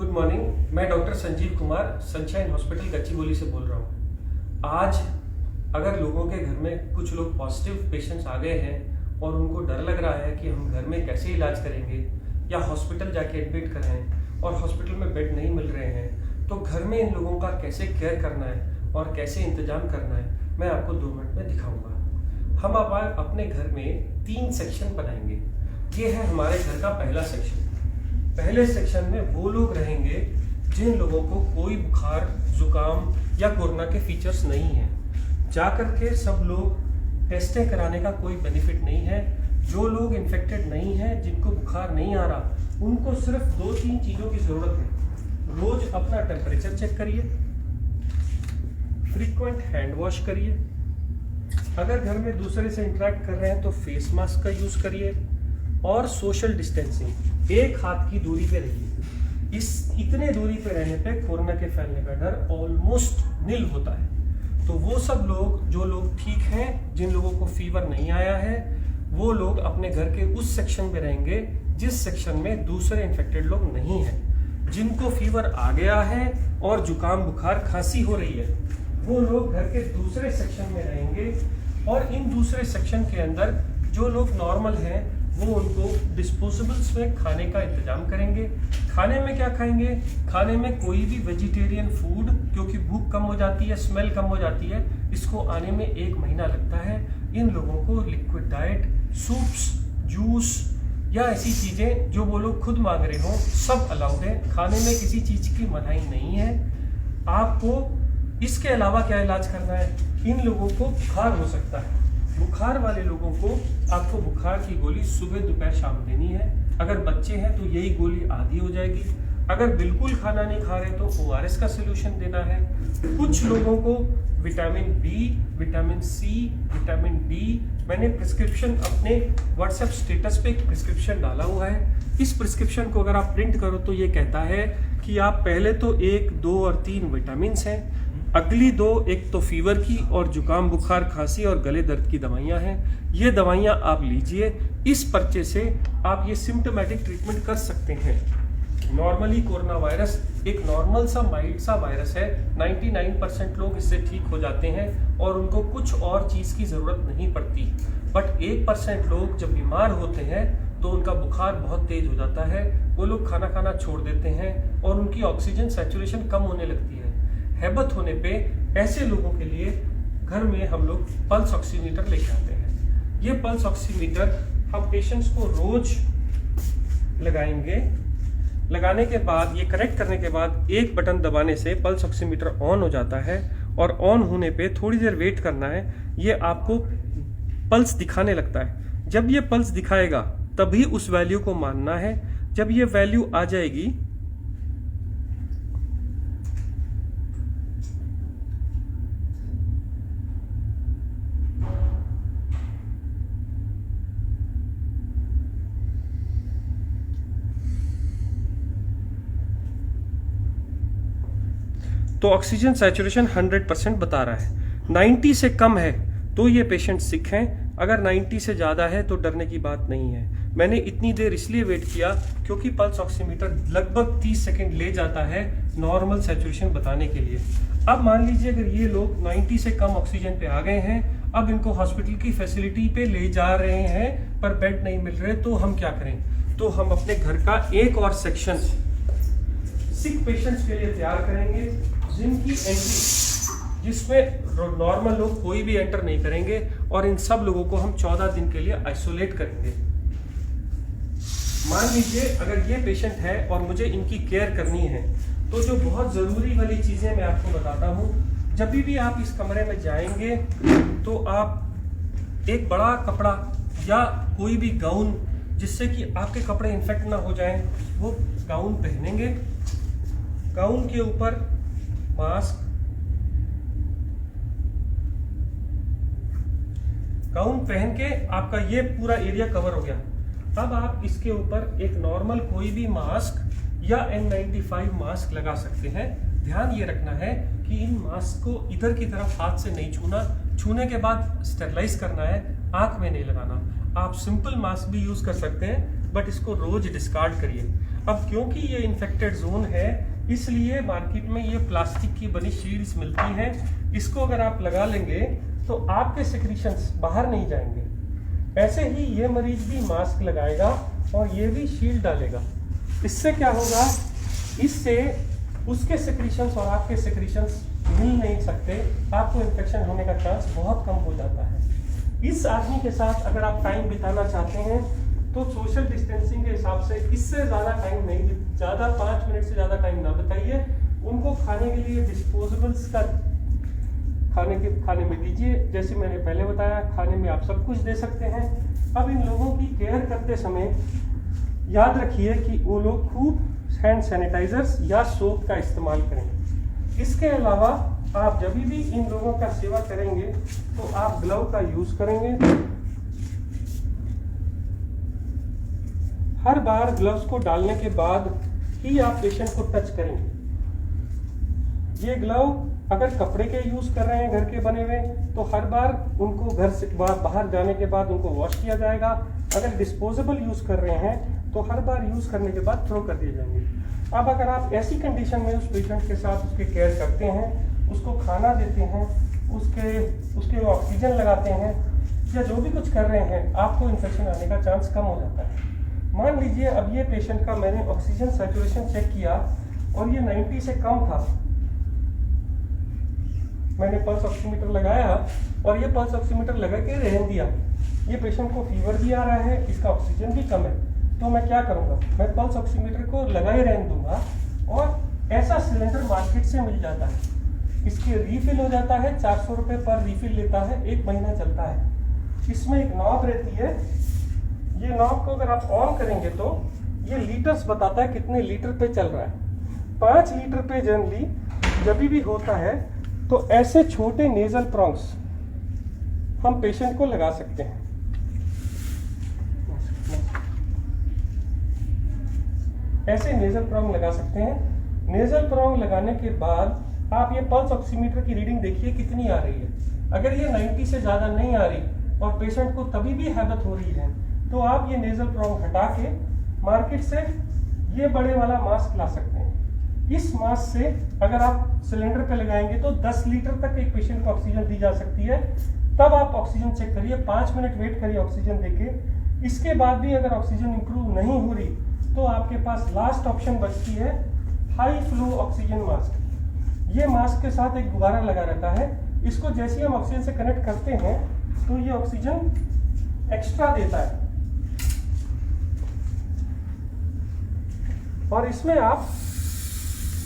Good morning. मैं doctor Sanjeev Kumar sunshine hospital Gachibowli से बोल रहा हूँ। आज अगर लोगों के घर में कुछ लोग पॉजिटिव पेशेंट्स आ गए हैं और उनको डर लग रहा है कि हम घर में कैसे इलाज करेंगे या हॉस्पिटल जाके एडमिट कराएं और हॉस्पिटल में बेड नहीं मिल रहे हैं, तो घर में इन लोगों का कैसे केयर करना है और कैसे इंतजाम करना है, मैं आपको 2 मिनट में दिखाऊंगा। हम अपने घर में 3 सेक्शन बनाएंगे। ये है हमारे घर का पहला सेक्शन। पहले सेक्शन में वो लोग रहेंगे जिन लोगों को कोई बुखार, जुकाम या कोरोना के फीचर्स नहीं हैं। जाकर के सब लोग टेस्टें कराने का कोई बेनिफिट नहीं है। जो लोग इन्फेक्टेड नहीं हैं, जिनको बुखार नहीं आ रहा, उनको सिर्फ 2-3 चीज़ों की ज़रूरत है। रोज अपना टेम्परेचर चेक करिए, फ्रीक्वेंट हैंड वॉश करिए, अगर घर में दूसरे से इंटरेक्ट कर रहे हैं तो फेस मास्क का यूज़ करिए और सोशल डिस्टेंसिंग, 1 हाथ की दूरी पे रहिए। इतने दूरी पे रहने पे कोरोना के फैलने का डर ऑलमोस्ट निल होता है। तो वो सब लोग, जो लोग ठीक हैं, जिन लोगों को फीवर नहीं आया है, वो लोग अपने घर के उस सेक्शन में रहेंगे जिस सेक्शन में दूसरे इन्फेक्टेड लोग नहीं हैं। जिनको फीवर आ गया है और जुकाम, बुखार, खांसी हो रही है, वो लोग घर के दूसरे सेक्शन में रहेंगे और इन दूसरे सेक्शन के अंदर जो लोग नॉर्मल हैं वो उनको डिस्पोजेबल्स में खाने का इंतजाम करेंगे। खाने में क्या खाएंगे? खाने में कोई भी वेजिटेरियन फूड, क्योंकि भूख कम हो जाती है, स्मेल कम हो जाती है, इसको आने में 1 महीना लगता है। इन लोगों को लिक्विड डाइट, सूप्स, जूस या ऐसी चीज़ें जो वो लोग खुद मांग रहे हों, सब अलाउड है। खाने में किसी चीज़ की मनाही नहीं है। आपको इसके अलावा क्या इलाज करना है? इन लोगों को बुखार हो सकता है। बुखार वाले लोगों को आपको बुखार की गोली सुबह, दोपहर, शाम देनी है। अगर बच्चे हैं तो यही गोली आधी हो जाएगी। अगर बिल्कुल खाना नहीं खा रहे तो ORS का सोल्यूशन देना है। कुछ लोगों को vitamin B, vitamin C, vitamin D, मैंने प्रिस्क्रिप्शन अपने व्हाट्सएप स्टेटस पे एक प्रिस्क्रिप्शन डाला हुआ है। इस प्रिस्क्रिप्शन को अगर आप प्रिंट करो तो ये कहता है कि आप पहले तो 1, 2 और 3 विटामिन हैं, अगली 2, एक तो फीवर की और जुकाम, बुखार, खांसी और गले दर्द की दवाइयाँ हैं। ये दवाइयाँ आप लीजिए। इस पर्चे से आप ये सिम्टोमेटिक ट्रीटमेंट कर सकते हैं। नॉर्मली कोरोना वायरस एक नॉर्मल सा माइल्ड सा वायरस है। 99% लोग इससे ठीक हो जाते हैं और उनको कुछ और चीज़ की ज़रूरत नहीं पड़ती। बट 1% लोग जब बीमार होते हैं तो उनका बुखार बहुत तेज हो जाता है, वो लोग खाना खाना छोड़ देते हैं और उनकी ऑक्सीजन सैचुरेशन कम होने लगती है। हैबत होने पे ऐसे लोगों के लिए घर में हम लोग पल्स ऑक्सीमीटर लेके आते हैं। ये पल्स ऑक्सीमीटर हम पेशेंट्स को रोज लगाएंगे। लगाने के बाद, ये कनेक्ट करने के बाद, एक बटन दबाने से पल्स ऑक्सीमीटर ऑन हो जाता है और ऑन होने पे थोड़ी देर वेट करना है। ये आपको पल्स दिखाने लगता है। जब ये पल्स दिखाएगा तभी उस वैल्यू को मानना है। जब ये वैल्यू आ जाएगी तो ऑक्सीजन सैचुरेशन 100% बता रहा है। 90 से कम है तो ये पेशेंट सिक हैं। अगर 90 से ज़्यादा है तो डरने की बात नहीं है। मैंने इतनी देर इसलिए वेट किया क्योंकि पल्स ऑक्सीमीटर लगभग 30 सेकंड ले जाता है नॉर्मल सैचुरेशन बताने के लिए। अब मान लीजिए अगर ये लोग 90 से कम ऑक्सीजन पे आ गए हैं, अब इनको हॉस्पिटल की फैसिलिटी पे ले जा रहे हैं पर बेड नहीं मिल रहे, तो हम क्या करें? तो हम अपने घर का एक और सेक्शन सिक पेशेंट्स के लिए तैयार करेंगे, जिनकी एंट्री, जिसमें नॉर्मल लोग कोई भी एंटर नहीं करेंगे, और इन सब लोगों को हम 14 दिन के लिए आइसोलेट करेंगे। मान लीजिए अगर ये पेशेंट है और मुझे इनकी केयर करनी है, तो जो बहुत ज़रूरी वाली चीज़ें मैं आपको बताता हूँ। जब भी आप इस कमरे में जाएंगे तो आप एक बड़ा कपड़ा या कोई भी गाउन, जिससे कि आपके कपड़े इन्फेक्ट ना हो जाएं, वो गाउन पहनेंगे। गाउन के ऊपर मास्क, गाउन पहन के आपका ये पूरा एरिया कवर हो गया। अब आप इसके ऊपर एक नॉर्मल कोई भी मास्क या N95 मास्क लगा सकते हैं। ध्यान ये रखना है कि इन मास्क को इधर की तरफ हाथ से नहीं छूना, छूने के बाद स्टेरलाइज करना है, आंख में नहीं लगाना। आप सिंपल मास्क भी यूज कर सकते हैं, बट इसको रोज डिस्कार्ड करिए। अब क्योंकि ये इन्फेक्टेड जोन है इसलिए मार्केट में ये प्लास्टिक की बनी शील्ड्स मिलती हैं, इसको अगर आप लगा लेंगे तो आपके सिक्रीशंस बाहर नहीं जाएंगे। ऐसे ही ये मरीज भी मास्क लगाएगा और ये भी शील्ड डालेगा। इससे क्या होगा, इससे उसके सिक्रीशंस और आपके सिक्रीशंस मिल नहीं सकते, आपको इन्फेक्शन होने का चांस बहुत कम हो जाता है। इस आदमी के साथ अगर आप टाइम बिताना चाहते हैं तो सोशल डिस्टेंसिंग के हिसाब से इससे ज़्यादा टाइम नहीं, ज़्यादा 5 मिनट से ज़्यादा टाइम ना बताइए। उनको खाने के लिए डिस्पोजेबल्स का खाने में दीजिए। जैसे मैंने पहले बताया, खाने में आप सब कुछ दे सकते हैं। अब इन लोगों की केयर करते समय याद रखिए कि वो लोग खूब हैंड सैनिटाइजर्स या सोप का इस्तेमाल करें। इसके अलावा आप जब भी इन लोगों का सेवा करेंगे तो आप ग्लव का यूज करेंगे। हर बार ग्लव्स को डालने के बाद ही आप पेशेंट को टच करेंगे। ये ग्लव अगर कपड़े के यूज कर रहे हैं घर के बने हुए तो हर बार उनको घर से बाहर जाने के बाद उनको वॉश किया जाएगा। अगर डिस्पोजेबल यूज कर रहे हैं तो हर बार यूज करने के बाद थ्रो कर दिए जाएंगे। अब अगर आप ऐसी कंडीशन में उस पेशेंट के साथ उसके केयर करते हैं, उसको खाना देते हैं, उसके ऑक्सीजन लगाते हैं या जो भी कुछ कर रहे हैं, आपको इन्फेक्शन आने का चांस कम हो जाता है। मान लीजिए अब ये पेशेंट का मैंने ऑक्सीजन सैचुरेशन चेक किया और ये 90 से कम था। मैंने पल्स ऑक्सीमीटर लगाया और ये पल्स ऑक्सीमीटर लगा के रहने दिया। ये पेशेंट को फीवर भी आ रहा है, इसका ऑक्सीजन भी कम है, तो मैं क्या करूंगा, मैं पल्स ऑक्सीमीटर को लगा ही रहने दूंगा। और ऐसा सिलेंडर मार्केट से मिल जाता है, इसके रीफिल हो जाता है, 400 रुपये पर रीफिल लेता है, 1 महीना चलता है। इसमें एक नॉब रहती है, ये नॉब को अगर आप ऑन करेंगे तो ये लीटर्स बताता है कितने लीटर पे चल रहा है। 5 लीटर पे जनरली जब भी होता है तो ऐसे छोटे नेजल प्रॉन्ग्स हम पेशेंट को लगा सकते हैं। ऐसे नेजल प्रॉन्ग लगा सकते हैं। नेजल प्रॉन्ग लगाने के बाद आप ये पल्स ऑक्सीमीटर की रीडिंग देखिए कितनी आ रही है। अगर ये 90 से ज़्यादा नहीं आ रही और पेशेंट को तभी भी हैबत हो रही है तो आप ये नेजल प्रॉन्ग हटा के मार्केट से ये बड़े वाला मास्क ला सकते हैं। इस मास्क से अगर आप सिलेंडर पे लगाएंगे तो 10 लीटर तक एक पेशेंट को ऑक्सीजन दी जा सकती है। तब आप ऑक्सीजन चेक करिए, 5 मिनट वेट करिए ऑक्सीजन देके। इसके बाद भी अगर ऑक्सीजन इंप्रूव नहीं हो रही तो आपके पास लास्ट ऑप्शन बचती है हाई फ्लो ऑक्सीजन मास्क। ये मास्क के साथ एक गुब्बारा लगा रहता है, इसको जैसे हम ऑक्सीजन से कनेक्ट करते हैं तो ये ऑक्सीजन एक्स्ट्रा देता है और इसमें आप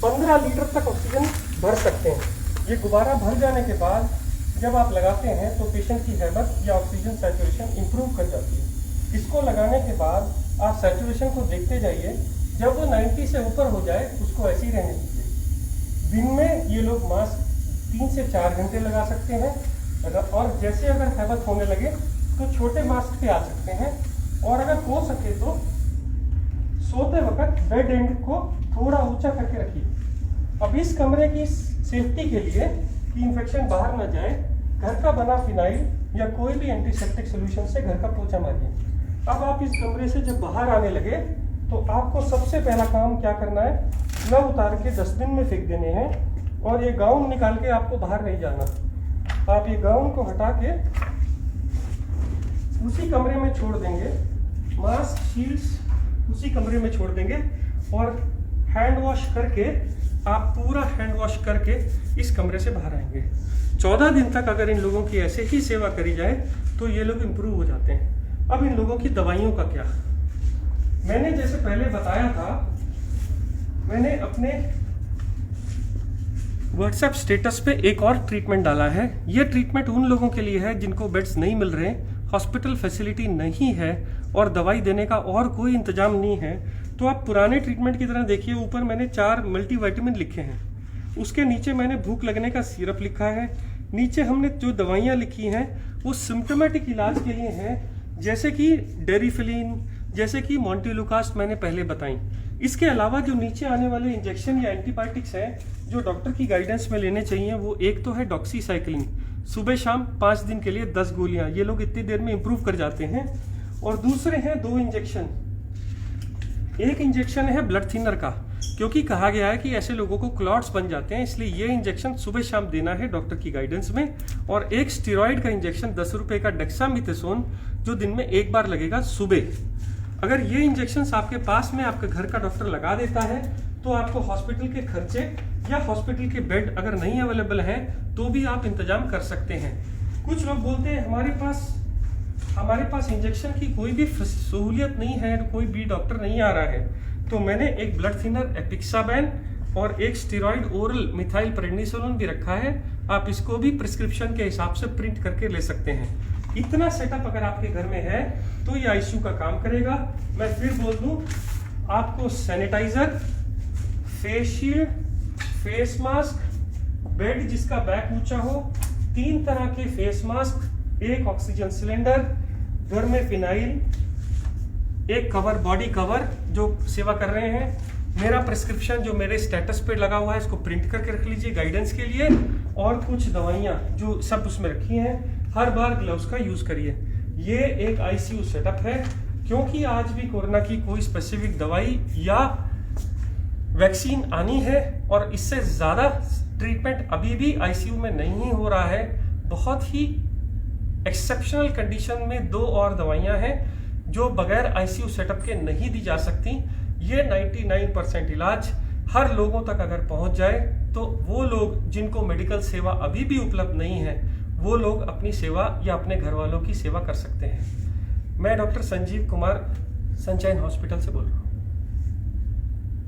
15 लीटर तक ऑक्सीजन भर सकते हैं। ये गुब्बारा भर जाने के बाद जब आप लगाते हैं तो पेशेंट की हैबत या ऑक्सीजन सैचुरेशन इंप्रूव कर जाती है। इसको लगाने के बाद आप सैचुरेशन को देखते जाइए, जब वो 90 से ऊपर हो जाए उसको ऐसे ही रहने दीजिए। दिन में ये लोग मास्क 3 से 4 घंटे लगा सकते हैं और जैसे अगर हैबत होने लगे तो छोटे मास्क पे आ सकते हैं। और अगर हो सके तो सोते वक्त बेड एंड को थोड़ा ऊंचा करके रखिए। अब इस कमरे की सेफ्टी के लिए कि इन्फेक्शन बाहर न जाए, घर का बना फिनाइल या कोई भी एंटीसेप्टिक सोल्यूशन से घर का पोछा मारिए। अब आप इस कमरे से जब बाहर आने लगे तो आपको सबसे पहला काम क्या करना है, ग्लव उतार के डस्टबिन में फेंक देने हैं और ये गाउन निकाल के आपको बाहर नहीं जाना। आप ये गाउन को हटा के उसी कमरे में छोड़ देंगे, मास्क शील्ड्स उसी कमरे में छोड़ देंगे और हैंड वॉश करके आप पूरा हैंड वॉश करके इस कमरे से बाहर आएंगे। 14 दिन तक अगर इन लोगों की ऐसे ही सेवा करी जाए तो ये लोग इम्प्रूव हो जाते हैं। अब इन लोगों की दवाइयों का क्या, मैंने जैसे पहले बताया था, मैंने अपने व्हाट्सएप स्टेटस पे एक और ट्रीटमेंट डाला है। ये ट्रीटमेंट उन लोगों के लिए है जिनको बेड्स नहीं मिल रहे, हॉस्पिटल फैसिलिटी नहीं है और दवाई देने का और कोई इंतजाम नहीं है। तो आप पुराने ट्रीटमेंट की तरह देखिए, ऊपर मैंने 4 मल्टीविटामिन लिखे हैं, उसके नीचे मैंने भूख लगने का सिरप लिखा है, नीचे हमने जो दवाइयाँ लिखी हैं वो सिम्टोमेटिक इलाज के लिए हैं, जैसे कि डेरिफिलिन, जैसे कि मॉन्टेलुकास्ट मैंने पहले बताई। इसके अलावा जो नीचे आने वाले इंजेक्शन या एंटीबायोटिक्स हैं जो डॉक्टर की गाइडेंस में लेने चाहिए, वो एक तो है डॉक्सीसाइक्लिन, सुबह शाम 5 दिन के लिए 10 गोलियां, ये लोग इतनी देर में इंप्रूव कर जाते हैं। और दूसरे हैं 2 इंजेक्शन एक इंजेक्शन है ब्लड थिनर का, क्योंकि कहा गया है कि ऐसे लोगों को क्लॉट्स बन जाते हैं, इसलिए ये इंजेक्शन सुबह शाम देना है डॉक्टर की गाइडेंस में। और एक स्टेरॉइड का इंजेक्शन 10 रुपए का डेक्सामेथासोन जो दिन में एक बार लगेगा सुबह। अगर ये इंजेक्शन आपके पास में आपके घर का डॉक्टर लगा देता है तो आपको हॉस्पिटल के खर्चे या हॉस्पिटल के बेड अगर नहीं अवेलेबल हैं तो भी आप इंतजाम कर सकते हैं। कुछ लोग बोलते हैं हमारे पास इंजेक्शन की कोई भी सहूलियत नहीं है, कोई भी डॉक्टर नहीं आ रहा है, तो मैंने एक ब्लड थिनर एपिक्साबैन और एक स्टेरॉइड ओरल मिथाइल प्रेडनिसोलोन भी रखा है। आप इसको भी प्रिस्क्रिप्शन के हिसाब से प्रिंट करके ले सकते हैं। इतना सेटअप अगर आपके घर में है तो ये आईसीयू का काम करेगा। मैं फिर बोल दूं, आपको sanitiser, face shield, face mask, bed जिसका बैक ऊंचा हो, 3 तरह के फेस मास्क, एक ऑक्सीजन सिलेंडर, घर में फिनाइल, एक कवर, बॉडी कवर जो सेवा कर रहे हैं, मेरा प्रिस्क्रिप्शन जो मेरे स्टेटस पे लगा हुआ है इसको प्रिंट करके रख लीजिए गाइडेंस के लिए, और कुछ दवाइयाँ जो सब उसमें रखी हैं। हर बार ग्लव्स का यूज करिए। ये एक आईसीयू सेटअप है, क्योंकि आज भी कोरोना की कोई स्पेसिफिक दवाई या वैक्सीन आनी है और इससे ज़्यादा ट्रीटमेंट अभी भी आईसीयू में नहीं हो रहा है। बहुत ही एक्सेप्शनल कंडीशन में 2 और दवाइयां हैं जो बगैर आईसीयू सेटअप के नहीं दी जा सकती। ये 99% इलाज हर लोगों तक अगर पहुंच जाए तो वो लोग जिनको मेडिकल सेवा अभी भी उपलब्ध नहीं है वो लोग अपनी सेवा या अपने घर वालों की सेवा कर सकते हैं। मैं doctor Sanjeev Kumar sunshine hospital से बोल रहा हूँ।